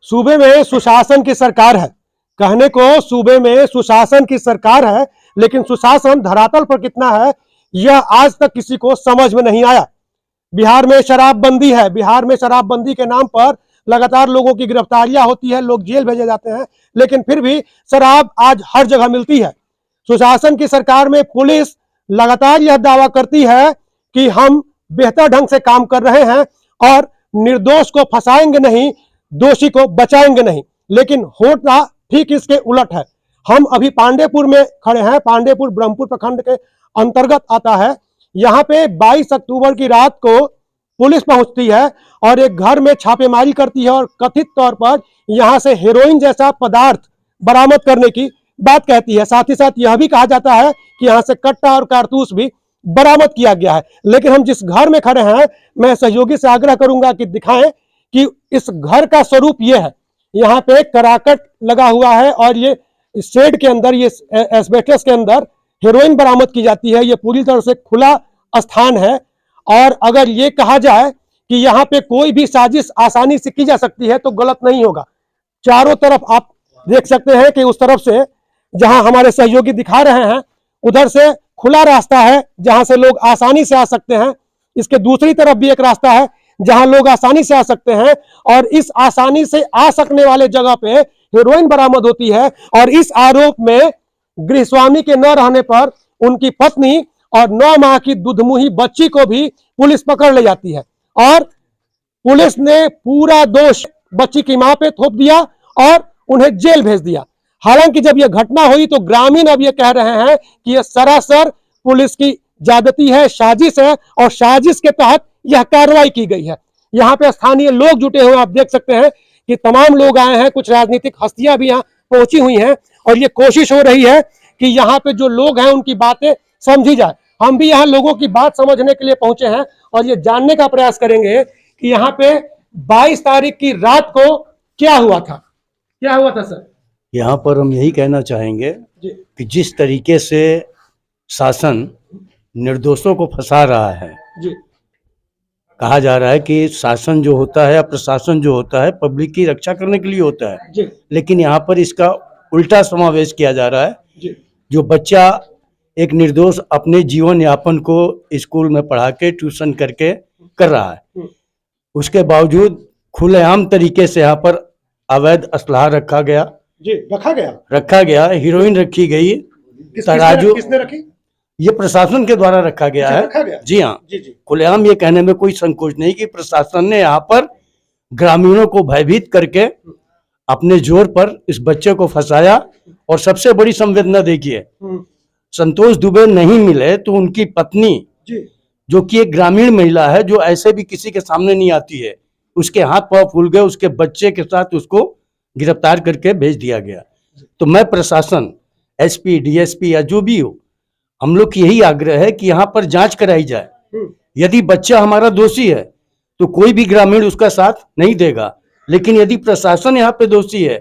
सूबे में सुशासन की सरकार है, कहने को सूबे में सुशासन की सरकार है, लेकिन सुशासन धरातल पर कितना है यह आज तक किसी को समझ में नहीं आया। बिहार में शराबबंदी है, बिहार में शराबबंदी के नाम पर लगातार लोगों की गिरफ्तारियां होती है, लोग जेल भेजे जाते हैं, लेकिन फिर भी शराब आज हर जगह मिलती है। सुशासन की सरकार में पुलिस लगातार यह दावा करती है कि हम बेहतर ढंग से काम कर रहे हैं और निर्दोष को फंसाएंगे नहीं, दोषी को बचाएंगे नहीं, लेकिन होता ठीक इसके उलट है। हम अभी पांडेपुर में खड़े हैं। पांडेपुर ब्रह्मपुर प्रखंड के अंतर्गत आता है। यहाँ पे 22 अक्टूबर की रात को पुलिस पहुंचती है और एक घर में छापेमारी करती है और कथित तौर पर यहां से हेरोइन जैसा पदार्थ बरामद करने की बात कहती है। साथ ही साथ यह भी कहा जाता है कि यहां से कट्टा और कारतूस भी बरामद किया गया है। लेकिन हम जिस घर में खड़े हैं, मैं सहयोगी से आग्रह करूंगा कि दिखाएं कि इस घर का स्वरूप यह है। यहाँ पे कराकट लगा हुआ है और ये शेड के अंदर, ये एस्बेस्टस के अंदर हेरोइन बरामद की जाती है। ये पूरी तरह से खुला स्थान है और अगर ये कहा जाए कि यहाँ पे कोई भी साजिश आसानी से की जा सकती है तो गलत नहीं होगा। चारों तरफ आप देख सकते हैं कि उस तरफ से जहां हमारे सहयोगी दिखा रहे हैं, उधर से खुला रास्ता है जहां से लोग आसानी से आ सकते हैं। इसके दूसरी तरफ भी एक रास्ता है जहां लोग आसानी से आ सकते हैं और इस आसानी से आ सकने वाले जगह पे हेरोइन बरामद होती है। और इस आरोप में गृहस्वामी के न रहने पर उनकी पत्नी और 9 माह की दुधमुही बच्ची को भी पुलिस पकड़ ले जाती है और पुलिस ने पूरा दोष बच्ची की मां पे थोप दिया और उन्हें जेल भेज दिया। हालांकि जब यह घटना हुई तो ग्रामीण अब यह कह रहे हैं कि यह सरासर पुलिस की ज्यादती है, साजिश है और साजिश के तहत यह कार्रवाई की गई है। यहाँ पे स्थानीय लोग जुटे हुए, आप देख सकते हैं कि तमाम लोग आए हैं, कुछ राजनीतिक हस्तियां भी यहाँ पहुंची हुई हैं और ये कोशिश हो रही है कि यहाँ पे जो लोग हैं उनकी बातें समझी जाए। हम भी यहाँ लोगों की बात समझने के लिए पहुंचे हैं और ये जानने का प्रयास करेंगे कि यहाँ पे 22 तारीख की रात को क्या हुआ था। क्या हुआ था सर? यहाँ पर हम यही कहना चाहेंगे कि जिस तरीके से शासन निर्दोषों को फंसा रहा है, कहा जा रहा है कि शासन जो होता है, प्रशासन जो होता है, पब्लिक की रक्षा करने के लिए होता है, लेकिन यहाँ पर इसका उल्टा समावेश किया जा रहा है। जो बच्चा एक निर्दोष अपने जीवन यापन को स्कूल में पढ़ा के ट्यूशन करके कर रहा है, उसके बावजूद खुलेआम तरीके से यहाँ पर अवैध असलाह रखा गया, हीरोइन रखी गई, तराजू किसने रखी? ये प्रशासन के द्वारा रखा गया है। जी हाँ, खुलेआम ये कहने में कोई संकोच नहीं कि प्रशासन ने यहाँ पर ग्रामीणों को भयभीत करके अपने जोर पर इस बच्चे को फंसाया। और सबसे बड़ी संवेदना देखिए, संतोष दुबे नहीं मिले तो उनकी पत्नी, जो कि एक ग्रामीण महिला है, जो ऐसे भी किसी के सामने नहीं आती है, उसके हाथ पांव फूल गए, उसके बच्चे के साथ उसको गिरफ्तार करके भेज दिया गया। तो मैं प्रशासन, एसपी, डीएसपी या जो भी हो, हम लोग की यही आग्रह है कि यहाँ पर जांच कराई जाए। यदि बच्चा हमारा दोषी है तो कोई भी ग्रामीण उसका साथ नहीं देगा, लेकिन यदि प्रशासन यहाँ पे दोषी है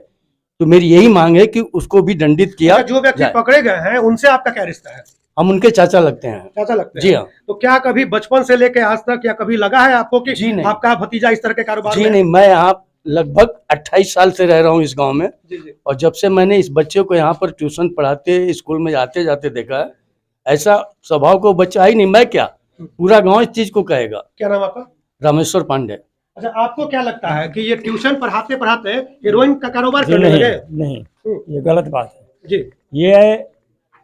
तो मेरी यही मांग है कि उसको भी दंडित किया। जो व्यक्ति पकड़े गए हैं उनसे आपका क्या रिश्ता है? हम उनके चाचा लगते हैं। चाचा लगते हैं? जी हाँ। तो क्या कभी बचपन से लेके आज तक या कभी लगा है आपको कि जी नहीं, आपका भतीजा इस तरह के कारोबार में? जी नहीं, मैं यहाँ लगभग 28 साल से रह रहा हूँ इस गांव में। और जब से मैंने इस बच्चे को यहाँ पर ट्यूशन पढ़ाते, स्कूल में आते जाते देखा है, ऐसा स्वभाव को बच्चा ही नहीं। मैं क्या, पूरा गांव इस चीज को कहेगा। क्या नाम आपका? रामेश्वर पांडे। अच्छा, आपको क्या लगता है कि ये ट्यूशन पढ़ाते पढ़ाते हीरोइन का कारोबार करने लगे? नहीं, ये गलत बात है जी। ये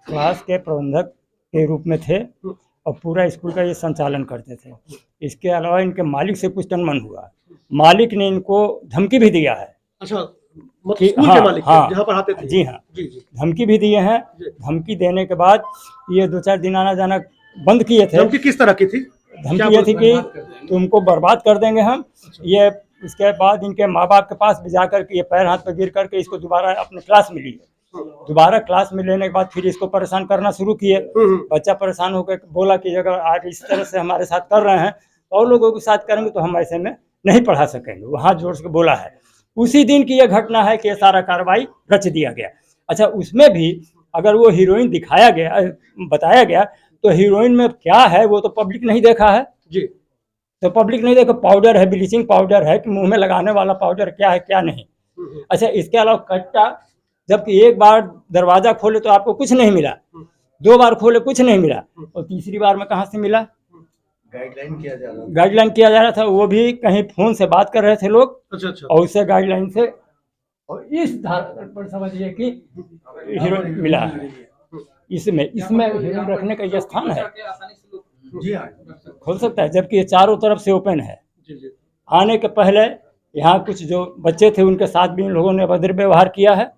क्लास के प्रबंधक के रूप में थे और पूरा स्कूल का ये संचालन करते थे। इसके अलावा इनके मालिक से कुछ तनमन हुआ, मालिक ने इनको धमकी भी दिया है। अच्छा, स्कूल के मालिक जहाँ पढ़ाते थे? जी हाँ, धमकी भी दिए हैं। धमकी देने के बाद ये 2-4 दिन आना जाना बंद किए थे। धमकी किस तरह की थी? धमकी ये थी कि तुमको बर्बाद कर देंगे हम। ये इसके बाद इनके माँ बाप के पास भी जाकर के ये पैर हाथ पर गिर करके इसको दोबारा अपने क्लास में लिए। दोबारा क्लास में लेने के बाद फिर इसको परेशान करना शुरू किए। बच्चा परेशान होकर बोला कि अगर आज इस तरह से हमारे साथ कर रहे हैं और लोगों के साथ करेंगे तो हम ऐसे में नहीं पढ़ा सकेंगे। वो हाथ जोड़ के बोला है। उसी दिन की यह घटना है कि सारा कार्रवाई रच दिया गया। अच्छा, उसमें भी अगर वो हीरोइन दिखाया गया, बताया गया, तो हीरोइन में क्या है वो तो पब्लिक नहीं देखा है जी। तो पब्लिक नहीं देखा, पाउडर है, ब्लीचिंग पाउडर है कि मुंह में लगाने वाला पाउडर क्या है क्या नहीं, अच्छा, इसके अलावा कट्टा, जबकि एक बार दरवाजा खोले तो आपको कुछ नहीं मिला, 2 बार खोले कुछ नहीं मिला, और तीसरी बार में कहाँ से मिला? गाइडलाइन किया जा रहा था, वो भी कहीं फोन से बात कर रहे थे लोग, अच्छा अच्छा। और उससे गाइडलाइन से, और इस धारा पर समझिए कि हीरोइन मिला है। इसमें हीरोइन रखने का ये स्थान है, जी हाँ। खोल सकता है, जबकि ये चारों तरफ से ओपन है। जी जी। आने के पहले यहाँ कुछ जो बच्चे थे उनके साथ भी इन लोगों ने अभद्र व्यवहार किया है।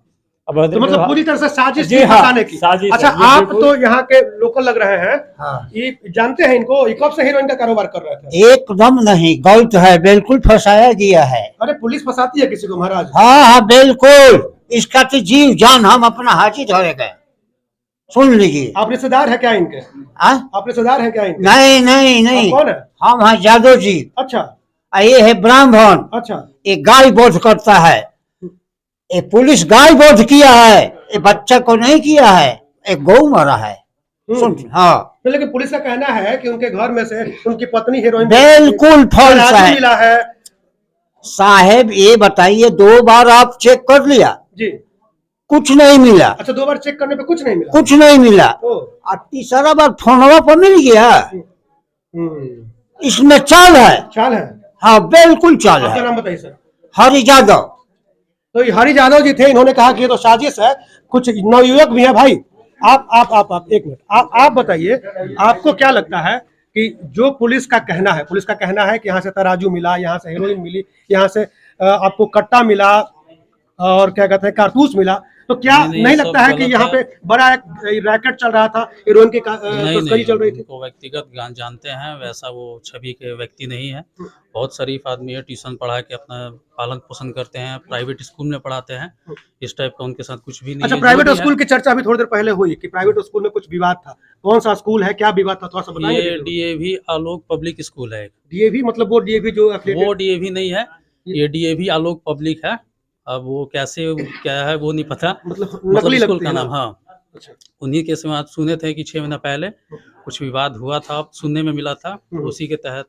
तो मतलब पूरी तरह से साजिश जी थी हाँ, फंसाने की। साजिश अच्छा, है, ये आप बिल्कुल। तो यहाँ के लोकल लग रहे हैं, हाँ। ये जानते हैं इनको, ये कब से हीरोइन का कारोबार कर रहे थे? एकदम नहीं, गलत है, बिल्कुल फंसाया गया है। अरे पुलिस फंसाती है किसी को महाराज? हाँ हाँ बिल्कुल, इसका तो जीव जान हम अपना हाथी धरेंगे, सुन लीजिए। आप रिश्तेदार है क्या इनके? आप रिश्तेदार है क्या इनके? नहीं नहीं नहीं, आप कौन है? हम हैं जादव जी, अच्छा और ये है ब्राह्मण, अच्छा। ये गाय वध करता है, ये पुलिस गाय वध किया है, ये बच्चा को नहीं किया है, एक गौ मरा है। सुन, हाँ तो लेकिन पुलिस का कहना है कि उनके घर में से उनकी पत्नी हीरोइन बिल्कुल फॉल्स है। मिला है साहेब ये बताइए, 2 बार आप चेक कर लिया, जी। कुछ नहीं मिला। अच्छा, 2 बार चेक करने पे कुछ नहीं मिला? कुछ नहीं मिला, ओ। और तीसरा बार फोनवा पर मिल गया। इसमें चाल है। चाल है? हाँ बिल्कुल चाल आपका है। नाम बताइए सर। हरि यादव। तो ये हरि यादव जी थे, इन्होंने कहा कि ये तो साजिश है, कुछ नवयुवक भी है भाई। आप एक मिनट, आप बताइए, आपको क्या लगता है कि जो पुलिस का कहना है कि यहाँ से तराजू मिला, यहाँ से हेरोइन मिली, यहाँ से आपको कट्टा मिला, और क्या कहते हैं कारतूस मिला, तो क्या नहीं लगता है कि यहाँ पे बड़ा एक रैकेट चल रहा था, हीरोइन की तस्करी चल रही थी? उनको व्यक्तिगत ज्ञान जानते हैं, वैसा वो छवि के व्यक्ति नहीं है। बहुत शरीफ आदमी है, ट्यूशन पढ़ा के अपना पालन पोषण करते हैं, प्राइवेट स्कूल में पढ़ाते हैं, इस टाइप का उनके साथ कुछ भी नहीं अच्छा, है। प्राइवेट स्कूल की चर्चा अभी थोड़ी देर पहले हुई कि प्राइवेट स्कूल में कुछ विवाद था, कौन सा स्कूल है, क्या विवाद था, थोड़ा सा बताएंगे? ये डीएवी आलोक पब्लिक स्कूल है। डीएवी मतलब वो डीएवी जो वो डीएवी नहीं है, ये डीएवी आलोक पब्लिक है। अब वो कैसे क्या है वो नहीं पता, मतलब मतलब नकली स्कूल लगती का है नाम। ना? हाँ, अच्छा। उन्हीं के समय आप सुने थे कि 6 महीना पहले कुछ विवाद हुआ था, सुनने में मिला था, उसी के तहत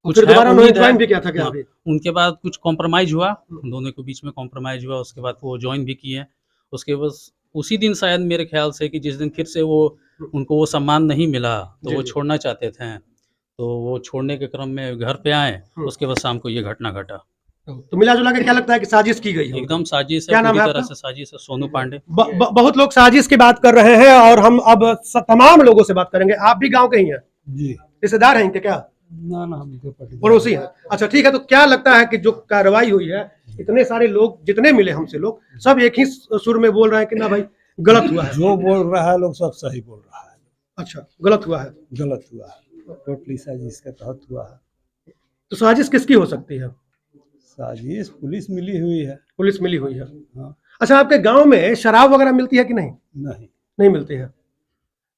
कुछ फिर है, दोबारा उन्होंने उम्मीद है। ज्वाइन भी किया था क्या हाँ, अभी? उनके बाद कुछ कॉम्प्रोमाइज हुआ, दोनों के बीच में कॉम्प्रोमाइज हुआ, उसके बाद वो ज्वाइन भी किए। उसके बस उसी दिन शायद मेरे ख्याल से कि जिस दिन फिर से वो उनको वो सम्मान नहीं मिला, तो जी, वो जी। छोड़ना चाहते थे, तो वो छोड़ने के क्रम में घर पे आए, उसके बाद शाम को ये घटना घटा। तो मिला जुला के क्या लगता है कि साजिश की गई है? एकदम साजिश है, क्या नाम पूरी है तरह आपका? से साजिश है। सोनू पांडे। बहुत लोग साजिश की बात कर रहे हैं, और हम अब तमाम लोगों से बात करेंगे। आप भी गांव के ही हैं? जी रिश्तेदार हैं इनके क्या? ना ना, हम इनके पति पड़ोसी हैं? अच्छा ठीक है, तो क्या लगता है कि जो कार्रवाई हुई है, इतने सारे लोग जितने मिले हमसे लोग, सब एक ही सुर में बोल रहे हैं कि ना भाई गलत हुआ है? जो बोल रहा है लोग सब सही बोल रहा है। अच्छा, गलत हुआ है? गलत हुआ है, टोटली साजिश के तहत हुआ है। तो साजिश किसकी हो सकती है? साजिश पुलिस मिली हुई है। पुलिस मिली हुई है? हाँ। अच्छा, आपके गांव में शराब वगैरह मिलती है कि नहीं? नहीं, नहीं मिलती है।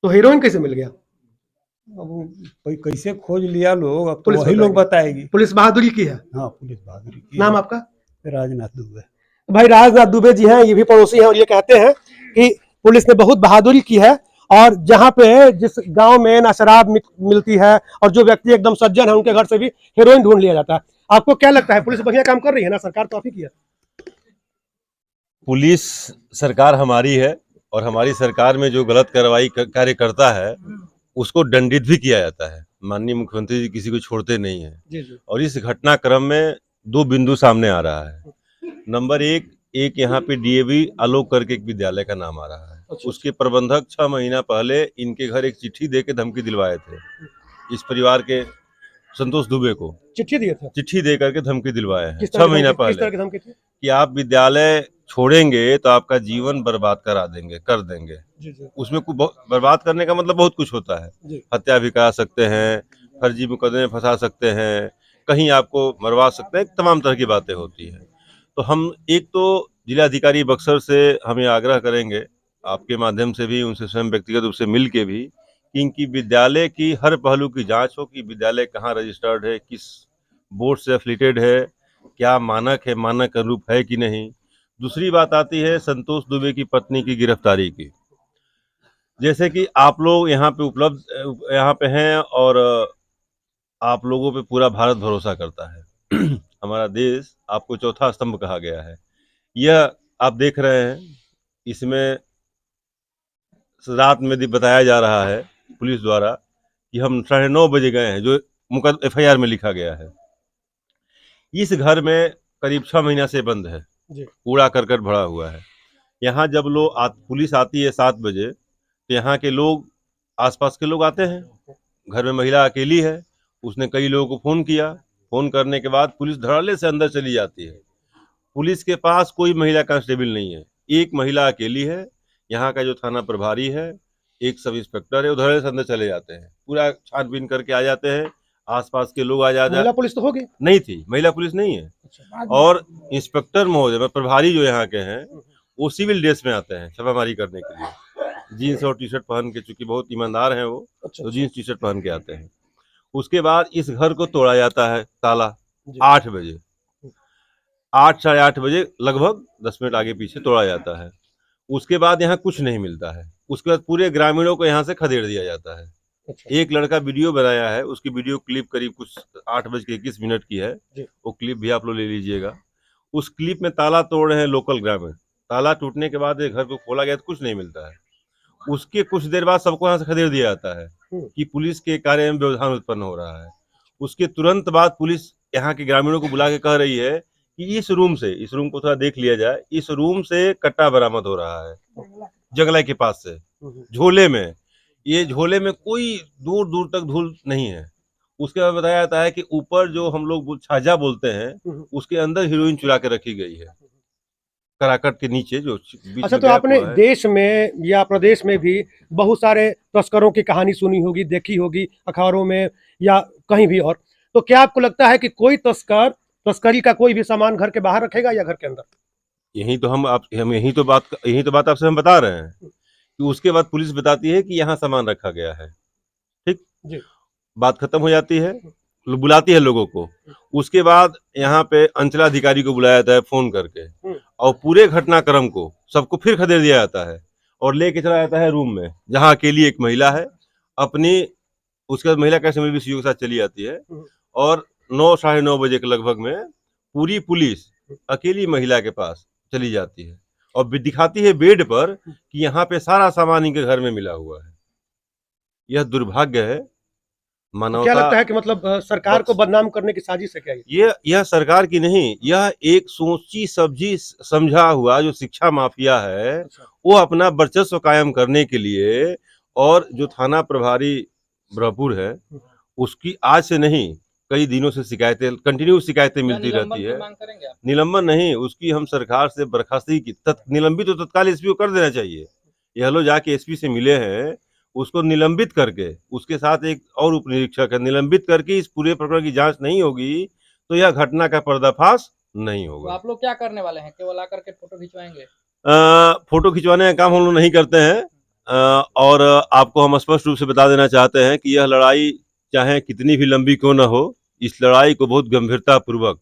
तो हीरोइन कैसे मिल गया? अब वो कोई कैसे खोज लिया लोग, अब तो पुलिस वही लोग बताएगी। बताएगी। पुलिस बहादुरी की है। हाँ, पुलिस बहादुरी की नाम है। आपका? राजनाथ दुबे। भाई राजनाथ दुबे जी हैं, ये भी पड़ोसी हैं, और ये कहते हैं कि पुलिस ने बहुत बहादुरी की है, और जहाँ पे जिस गांव में ना शराब मिलती है, और जो व्यक्ति एकदम सज्जन है, उनके घर से भी हीरोइन ढूंढ लिया जाता है। आपको क्या लगता है, पुलिस बढ़िया काम कर रही है ना? सरकार काफी किया। पुलिस सरकार हमारी है, और हमारी सरकार में जो गलत कार्रवाई कार्य करता है उसको दंडित भी किया जाता है। माननीय मुख्यमंत्री जी किसी को छोड़ते नहीं है। जी जी। और इस घटनाक्रम में 2 बिंदु सामने आ रहा है। नंबर एक यहाँ पे डीएवी आलोक करके एक विद्यालय का नाम आ रहा है। उसके प्रबंधक 6 महीना पहले इनके घर एक चिट्ठी दे के धमकी दिलवाए थे, इस परिवार के संतोष दुबे को चिट्ठी दिए थे? चिट्ठी दे करके धमकी दिलवाए हैं किस 6 तरह की महीना धमकी? किस तरह पहले की धमकी थी? कि आप विद्यालय छोड़ेंगे तो आपका जीवन बर्बाद कर देंगे। जी जी। उसमें बर्बाद करने का मतलब बहुत कुछ होता है। जी। हत्या भी करा सकते हैं, फर्जी मुकदमे फंसा सकते हैं, कहीं आपको मरवा सकते हैं, तमाम तरह की बातें होती हैं। तो हम एक तो जिलाधिकारी बक्सर से हम ये आग्रह करेंगे, आपके माध्यम से भी, उनसे स्वयं व्यक्तिगत रूप से मिल के भी, कि इनकी विद्यालय की हर पहलू की जांच हो कि विद्यालय कहाँ रजिस्टर्ड है, किस बोर्ड से एफिलिएटेड है, क्या मानक है, मानक अनुरूप है कि नहीं। दूसरी बात आती है संतोष दुबे की पत्नी की गिरफ्तारी की। जैसे कि आप लोग यहाँ पे हैं, और आप लोगों पे पूरा भारत भरोसा करता है। हमारा देश आपको चौथा स्तंभ कहा गया है। यह आप देख रहे हैं, इसमें रात में भी बताया जा रहा है पुलिस द्वारा कि हम 9:30 बजे गए हैं, जो FIR में लिखा गया है। इस घर में करीब 6 महीना से बंद है, कूड़ा करकट भरा हुआ है। यहाँ जब पुलिस आती है 7 बजे, तो यहाँ के लोग, आसपास के लोग आते हैं। घर में महिला अकेली है, उसने कई लोगों को फ़ोन किया। फ़ोन करने के बाद पुलिस धड़ल्ले से अंदर चली जाती है। पुलिस के पास कोई महिला कांस्टेबल नहीं है, एक महिला अकेली है। यहाँ का जो थाना प्रभारी है, एक सब इंस्पेक्टर है, उधर से अंदर चले जाते हैं, पूरा छानबीन करके आ जाते हैं। आसपास के लोग आ जाते हैं। महिला पुलिस तो होगी? नहीं थी, महिला पुलिस नहीं है। और इंस्पेक्टर महोदय, प्रभारी जो यहाँ के हैं, वो सिविल ड्रेस में आते हैं छापामारी करने के लिए। जीन्स और टी शर्ट पहन के, चूंकि बहुत ईमानदार हैं वो, तो जीन्स टी शर्ट पहन के आते हैं। उसके बाद इस घर को तोड़ा जाता है ताला 8 बजे, 8 साढ़े 8 बजे लगभग 10 मिनट आगे पीछे तोड़ा जाता है। उसके बाद यहाँ कुछ नहीं मिलता है। उसके बाद पूरे ग्रामीणों को यहाँ से खदेड़ दिया जाता है। एक लड़का वीडियो बनाया है, उसकी वीडियो क्लिप करीब कुछ 8:21 की है, वो क्लिप भी आप लोग ले लीजिएगा। उस क्लिप में ताला तोड़ रहे हैं लोकल ग्रामीण। ताला टूटने के बाद घर को खोला गया तो कुछ नहीं मिलता है। उसके कुछ देर बाद सबको यहाँ से खदेड़ दिया जाता है कि पुलिस के कार्य में व्यवधान उत्पन्न हो रहा है। उसके तुरंत बाद पुलिस यहाँ के ग्रामीणों को बुला के कह रही है कि इस रूम को थोड़ा देख लिया जाए, इस रूम से कट्टा बरामद हो रहा है, जंगला के पास से, झोले में। ये झोले में कोई दूर दूर तक धूल नहीं है। उसके बाद बताया जाता है कि ऊपर जो हम लोग छाजा बोलते हैं, उसके अंदर हीरोइन चुरा के रखी गई है, कराकट के नीचे जो बीच अच्छा, में तो गैप आपने हुआ है। देश में या प्रदेश में भी बहुत सारे तस्करों की कहानी सुनी होगी, देखी होगी अखबारों में या कहीं भी और। तो क्या आपको लगता है कि कोई तस्करी का कोई भी सामान घर के बाहर रखेगा या घर के अंदर? यही तो बात आपसे हम बता रहे हैं कि उसके बाद पुलिस बताती है कि यहाँ सामान रखा गया है। ठीक जी। बात खत्म हो जाती है, बुलाती है लोगों को। उसके बाद यहाँ पे अंचलाधिकारी को बुलाया जाता है फोन करके, और पूरे घटनाक्रम को सबको फिर खदेड़ दिया जाता है और लेके चला जाता है रूम में, जहाँ अकेली एक महिला है अपनी। उसके बाद महिला कैसे भी सीओ के साथ चली जाती है, और 9 साढ़े 9 बजे के लगभग में पूरी पुलिस अकेली महिला के पास चली जाती है और दिखाती है बेड पर कि यहाँ पे सारा सामान इनके घर में मिला हुआ है। यह दुर्भाग्य है। मानवता, क्या लगता है कि मतलब सरकार को बदनाम करने की साजिश है क्या ये? यह सरकार की नहीं, यह एक सोची सब्जी समझा हुआ जो शिक्षा माफिया है, वो अपना वर्चस्व कायम करने के लिए। और जो थाना प्रभारी ब्रह्मपुर है, उसकी आज से नहीं, कई दिनों से कंटिन्यू शिकायतें मिलती रहती है। निलंबन नहीं, उसकी हम सरकार से बर्खास्ती की, निलंबित तो तत्काल एसपी को कर देना चाहिए। यह लोग जाके एसपी से मिले हैं, उसको निलंबित करके, उसके साथ एक और उप निरीक्षक है, निलंबित करके इस पूरे प्रकरण की जांच नहीं होगी तो यह घटना का पर्दाफाश नहीं तो होगा। आप लोग क्या करने वाले हैं? केवल आकर के फोटो खिंचवाएंगे? फोटो खिंचवाने का काम हम लोग नहीं करते हैं। और आपको हम स्पष्ट रूप से बता देना चाहते हैं कि यह लड़ाई चाहे कितनी भी लंबी क्यों न हो, इस लड़ाई को बहुत गंभीरता पूर्वक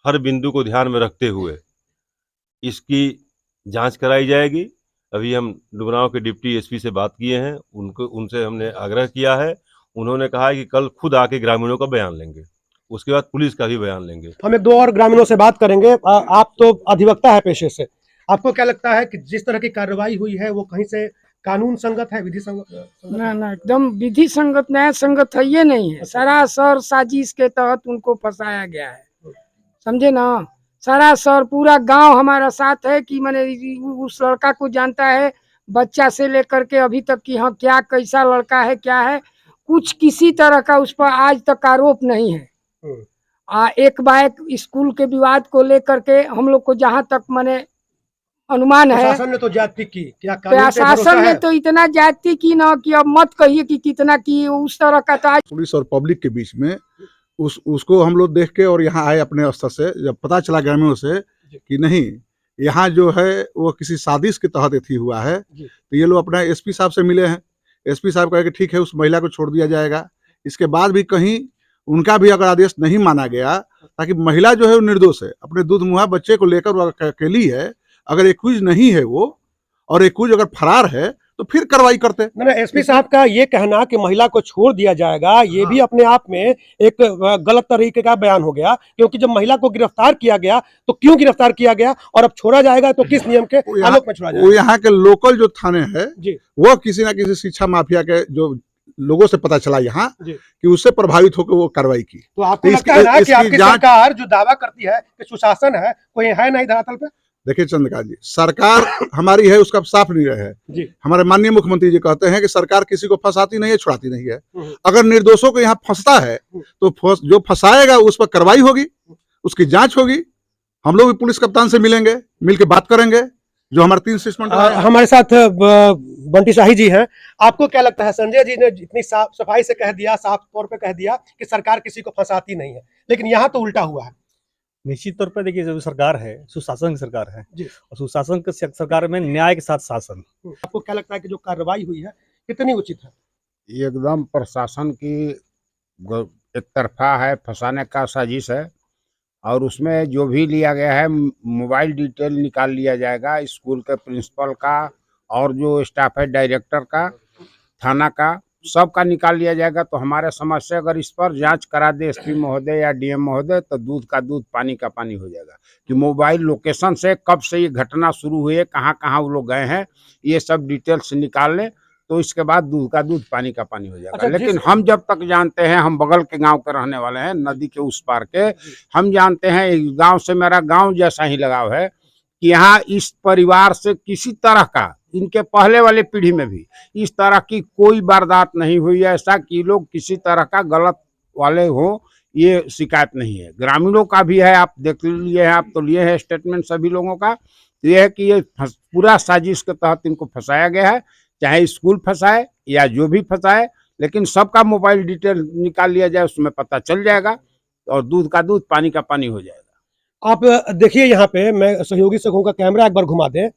हर बिंदु को ध्यान में रखते हुए इसकी जांच कराई जाएगी। अभी हम डुमरांव के डिप्टी एसपी से बात किए हैं, उनसे हमने आग्रह किया है। उन्होंने कहा है कि कल खुद आके ग्रामीणों का बयान लेंगे, उसके बाद पुलिस का भी बयान लेंगे। हम एक दो और ग्रामीणों से बात करेंगे। आप तो अधिवक्ता है पेशे से, आपको क्या लगता है कि जिस तरह की कार्रवाई हुई है वो कहीं से कानून संगत है, विधि संगत? ना ना, एकदम विधि संगत, न्याय संगत है ये नहीं है। सरासर साजिश के तहत उनको फंसाया गया है, समझे ना। सरासर पूरा गांव हमारा साथ है कि मैंने उस लड़का को जानता है, बच्चा से लेकर के अभी तक कि हाँ क्या कैसा लड़का है क्या है, कुछ किसी तरह का उस पर आज तक आरोप नहीं है। एक बार स्कूल के विवाद को लेकर के हम लोग को जहाँ तक मैंने अनुमान है, प्रशासन ने तो ज्यादती की, क्या कानून पे भरोसा प्रशासन ने है? तो इतना ज्यादती की ना कि अब मत कहिए कि कितना की। उस तरह का तो आज पुलिस और पब्लिक के बीच में उसको हम लोग देख के और यहाँ आए अपने स्तर से, जब पता चला ग्रामीणों से कि नहीं यहाँ जो है वो किसी साजिश के तहत एथी हुआ है, तो ये लोग अपना एसपी साहब से मिले हैं। एसपी साहब कहे कि ठीक है उस महिला को छोड़ दिया जाएगा। इसके बाद भी कहीं उनका भी अगर आदेश नहीं माना गया, ताकि महिला जो है वो निर्दोष है, अपने दूध मुहा बच्चे को लेकर वो अकेली है, अगर एक्यूज नहीं है वो और एक्यूज अगर फरार है तो फिर कार्रवाई करते। ना एसपी साहब का ये कहना कि महिला को छोड़ दिया जाएगा, ये भी अपने आप में एक गलत तरीके का बयान हो गया, क्योंकि जब महिला को गिरफ्तार किया गया तो क्यों गिरफ्तार किया गया, और अब छोड़ा जाएगा तो किस नियम के आलोक में छोड़ा वो जाएगा। यहाँ के लोकल जो थाने हैं जी वो किसी ना किसी शिक्षा माफिया के जो लोगों से पता चला यहाँ जी। कि उससे प्रभावित होकर वो कार्रवाई की। तो आपको तो लगता है ना कि इसकी आपकी जांच- सरकार जो दावा करती है कि सुशासन है, कोई है नहीं धरातल पे। देखिए चंद्रकांत जी, सरकार हमारी है उसका साफ निर्णय है। जी हमारे माननीय मुख्यमंत्री जी कहते हैं कि सरकार किसी को फंसाती नहीं है, छुड़ाती नहीं है। अगर निर्दोषों को यहाँ फंसता है तो जो फंसाएगा उस पर कार्रवाई होगी, उसकी जांच होगी। हम लोग भी पुलिस कप्तान से मिलेंगे, मिलकर बात करेंगे। जो हमारे 3 सिस्टम हमारे साथ बंटी शाही जी हैं। आपको क्या लगता है, संजय जी ने इतनी साफ सफाई से कह दिया, साफ तौर पे कह दिया कि सरकार किसी को फंसाती नहीं है, लेकिन यहाँ तो उल्टा हुआ है। निश्चित तौर पर देखिए, जो सरकार है सुशासन की सरकार है जी। और सुशासन की सरकार में न्याय के साथ शासन। आपको क्या लगता है कि जो कार्रवाई हुई है कितनी उचित है? एकदम प्रशासन की एक तरफा है, फंसाने का साजिश है। और उसमें जो भी लिया गया है, मोबाइल डिटेल निकाल लिया जाएगा स्कूल के प्रिंसिपल का और जो स्टाफ है डायरेक्टर का, थाना का, सबका निकाल लिया जाएगा। तो हमारे समझ से अगर इस पर जांच करा दे एसपी महोदय या डीएम महोदय तो दूध का दूध पानी का पानी हो जाएगा कि मोबाइल लोकेशन से कब से ये घटना शुरू हुई है, कहाँ कहाँ वो लोग गए हैं, ये सब डिटेल्स निकाल ले तो इसके बाद दूध का दूध पानी का पानी हो जाएगा। अच्छा, लेकिन हम जब तक जानते हैं, हम बगल के गांव के रहने वाले हैं, नदी के उस पार के, हम जानते हैं इस गांव से मेरा गांव जैसा ही लगाव है कि यहाँ इस परिवार से किसी तरह का, इनके पहले वाले पीढ़ी में भी इस तरह की कोई वारदात नहीं हुई है ऐसा कि लोग किसी तरह का गलत वाले हो, ये शिकायत नहीं है। ग्रामीणों का भी है, आप देख लिए हैं, आप तो लिए हैं स्टेटमेंट सभी लोगों का। तो ये है कि ये पूरा साजिश के तहत इनको फंसाया गया है, चाहे स्कूल फंसाए या जो भी फंसाए, लेकिन सबका मोबाइल डिटेल निकाल लिया जाए, उसमें पता चल जाएगा और दूध का दूध पानी का पानी हो जाएगा। आप देखिए यहाँ पे, मैं सहयोगी से कहूँगा कैमरा एक बार घुमा दें।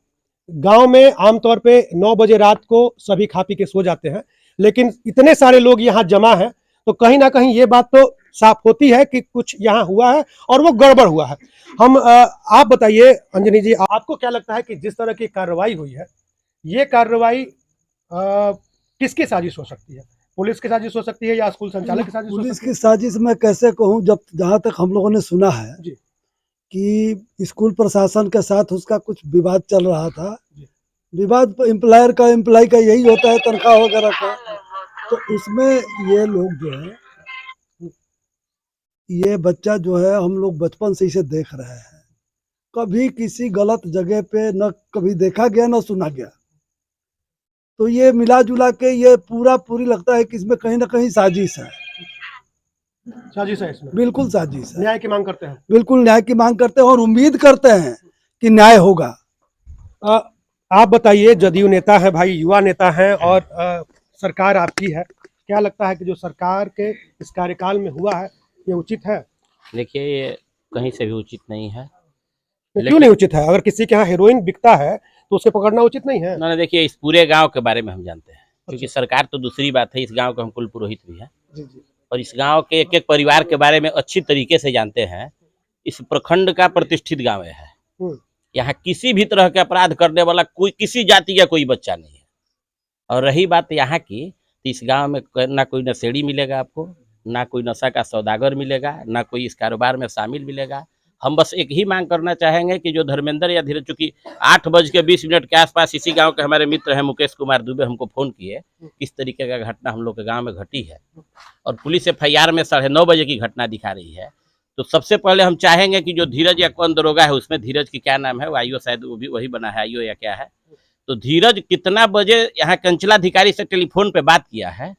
गांव में आमतौर पे 9 बजे रात को सभी खा पी के सो जाते हैं, लेकिन इतने सारे लोग यहाँ जमा हैं तो कहीं ना कहीं ये बात तो साफ होती है कि कुछ यहाँ हुआ है और वो गड़बड़ हुआ है। हम आप बताइए अंजनी जी, आपको क्या लगता है कि जिस तरह की कार्रवाई हुई है, ये कार्रवाई किसकी साजिश हो सकती है? पुलिस की साजिश हो सकती है या स्कूल संचालक की साजिश हो पुलिस सकती की साजिश मैं कैसे कहूँ, जब जहाँ तक हम लोगों ने सुना है जी। कि स्कूल प्रशासन के साथ उसका कुछ विवाद चल रहा था। विवाद एम्प्लॉयर का एम्प्लॉय का यही होता है, तनख्वाह वगैरह का। तो उसमें ये लोग जो है, ये बच्चा जो है, हम लोग बचपन से इसे देख रहे हैं, कभी किसी गलत जगह पे न कभी देखा गया न सुना गया। तो ये मिला जुला के ये पूरी लगता है कि इसमें कहीं ना कहीं साजिश है। साजिश है इसमें? बिल्कुल साजिश है। न्याय की मांग करते हैं? बिल्कुल न्याय की मांग करते हैं और उम्मीद करते हैं कि न्याय होगा। आप बताइए, जदयू नेता है भाई, युवा नेता है और सरकार आपकी है, क्या लगता है कि जो सरकार के इस कार्यकाल में हुआ है ये उचित है? देखिए, ये कहीं से भी उचित नहीं है। क्यों नहीं उचित है? अगर किसी के यहाँ हेरोइन बिकता है तो उसे पकड़ना उचित नहीं है? ना, देखिए, इस पूरे गांव के बारे में हम जानते हैं, क्योंकि सरकार तो दूसरी बात है, इस गांव के हम कुल पुरोहित भी हैं और इस गांव के एक एक परिवार के बारे में अच्छी तरीके से जानते हैं। इस प्रखंड का प्रतिष्ठित गांव है, यहाँ किसी भी तरह के अपराध करने वाला कोई किसी जाति का कोई बच्चा नहीं है। और रही बात यहाँ की, तो इस गांव में ना कोई नशेड़ी मिलेगा आपको, ना कोई नशा का सौदागर मिलेगा, ना कोई इस कारोबार में शामिल मिलेगा। हम बस एक ही मांग करना चाहेंगे कि जो धर्मेंद्र या धीरज, चूंकि 8:20 के आसपास इसी गांव के हमारे मित्र हैं मुकेश कुमार दुबे, हमको फ़ोन किए, किस तरीके का घटना हम लोग के गांव में घटी है और पुलिस FIR में 9:30 बजे की घटना दिखा रही है। तो सबसे पहले हम चाहेंगे कि जो धीरज या कौन दरोगा है, उसमें धीरज की क्या नाम है, वो आईओ, शायद वो भी वही बना है आईओ या क्या है, तो धीरज कितना बजे यहाँ कंचलाधिकारी से टेलीफोन पे बात किया है,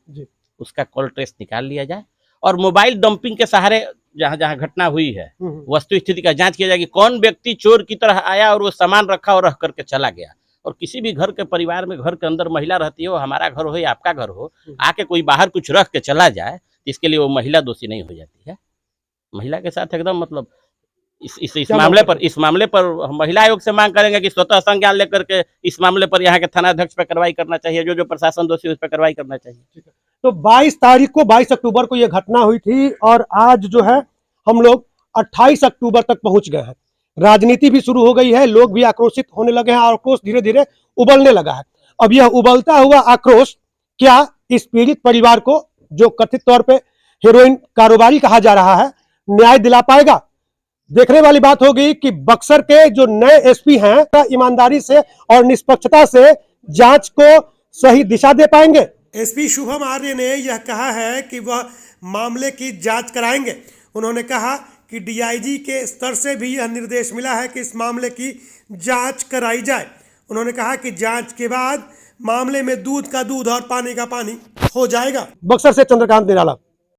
उसका कॉल ट्रेस निकाल लिया जाए और मोबाइल डंपिंग के सहारे जहाँ जहाँ घटना हुई है वस्तु स्थिति का जांच किया जाए कि कौन व्यक्ति चोर की तरह आया और वो सामान रखा और रख करके चला गया। और किसी भी घर के परिवार में, घर के अंदर महिला रहती हो, हमारा घर हो या आपका घर हो, आके कोई बाहर कुछ रख के चला जाए, इसके लिए वो महिला दोषी नहीं हो जाती है। महिला के साथ एकदम मतलब इस मामले पर हम महिला आयोग से मांग करेंगे कि स्वतः संज्ञान लेकर के इस मामले पर यहाँ के थानाध्यक्ष पर कार्रवाई करना चाहिए, जो प्रशासन दोषी उस पर कार्रवाई करना चाहिए। तो 22 अक्टूबर को यह घटना हुई थी और आज जो है हम लोग 28 अक्टूबर तक पहुंच गए हैं। राजनीति भी शुरू हो गई है, लोग भी आक्रोशित होने लगे हैं, आक्रोश धीरे धीरे उबलने लगा है। अब यह उबलता हुआ आक्रोश क्या इस पीड़ित परिवार को, जो कथित तौर पे हेरोइन कारोबारी कहा जा रहा है, न्याय दिला पाएगा? देखने वाली बात होगी कि बक्सर के जो नए एसपी हैं ईमानदारी से और निष्पक्षता से जांच को सही दिशा दे पाएंगे। एसपी शुभम आर्य ने यह कहा है कि वह मामले की जांच कराएंगे। उन्होंने कहा कि डीआईजी के स्तर से भी यह निर्देश मिला है कि इस मामले की जांच कराई जाए। उन्होंने कहा कि जांच के बाद मामले में दूध का दूध और पानी का पानी हो जाएगा। बक्सर से चंद्रकांत निराला।